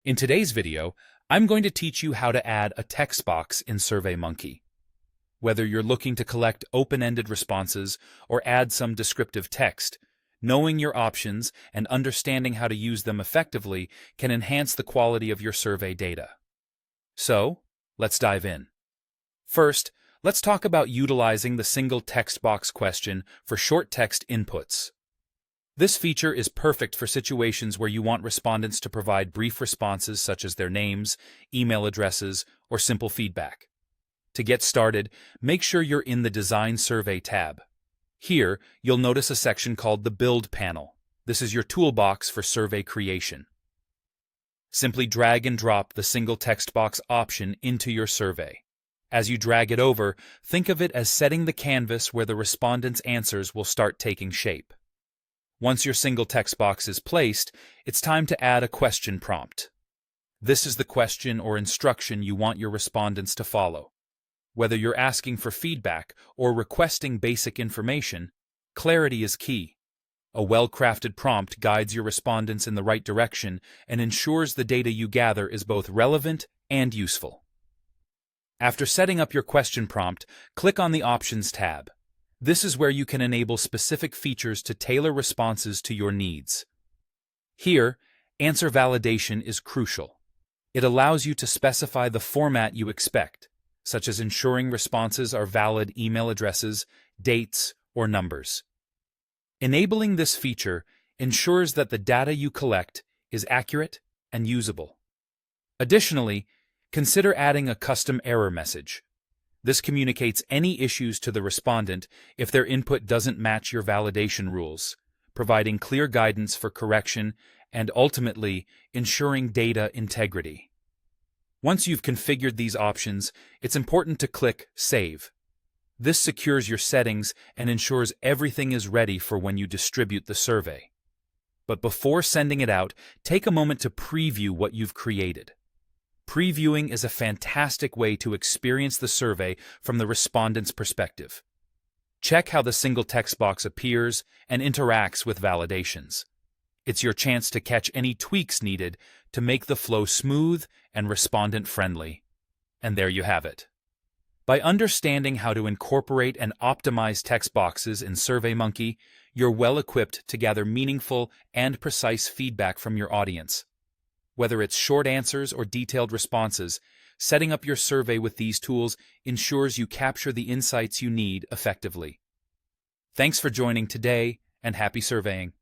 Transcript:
In today's video, I'm going to teach you how to add a text box in Surveymonkey. Whether you're looking to collect open-ended responses or add some descriptive text, knowing your options and understanding how to use them effectively can enhance the quality of your survey data. So, let's dive in. First, let's talk about utilizing the single text box question for short text inputs. This feature is perfect for situations where you want respondents to provide brief responses such as their names, email addresses, or simple feedback. To get started, make sure you're in the Design Survey tab. Here, you'll notice a section called the Build panel. This is your toolbox for survey creation. Simply drag and drop the single text box option into your survey. As you drag it over, think of it as setting the canvas where the respondent's answers will start taking shape. Once your single text box is placed, it's time to add a question prompt. This is the question or instruction you want your respondents to follow. Whether you're asking for feedback or requesting basic information, clarity is key. A well-crafted prompt guides your respondents in the right direction and ensures the data you gather is both relevant and useful. After setting up your question prompt, click on the Options tab. This is where you can enable specific features to tailor responses to your needs. Here, answer validation is crucial. It allows you to specify the format you expect, such as ensuring responses are valid email addresses, dates, or numbers. Enabling this feature ensures that the data you collect is accurate and usable. Additionally, consider adding a custom error message. This communicates any issues to the respondent if their input doesn't match your validation rules, providing clear guidance for correction and ultimately ensuring data integrity. Once you've configured these options, it's important to click Save. This secures your settings and ensures everything is ready for when you distribute the survey. But before sending it out, take a moment to preview what you've created. Previewing is a fantastic way to experience the survey from the respondent's perspective. Check how the single text box appears and interacts with validations. It's your chance to catch any tweaks needed to make the flow smooth and respondent-friendly. And there you have it. By understanding how to incorporate and optimize text boxes in Surveymonkey, you're well-equipped to gather meaningful and precise feedback from your audience. Whether it's short answers or detailed responses, setting up your survey with these tools ensures you capture the insights you need effectively. Thanks for joining today, and happy surveying.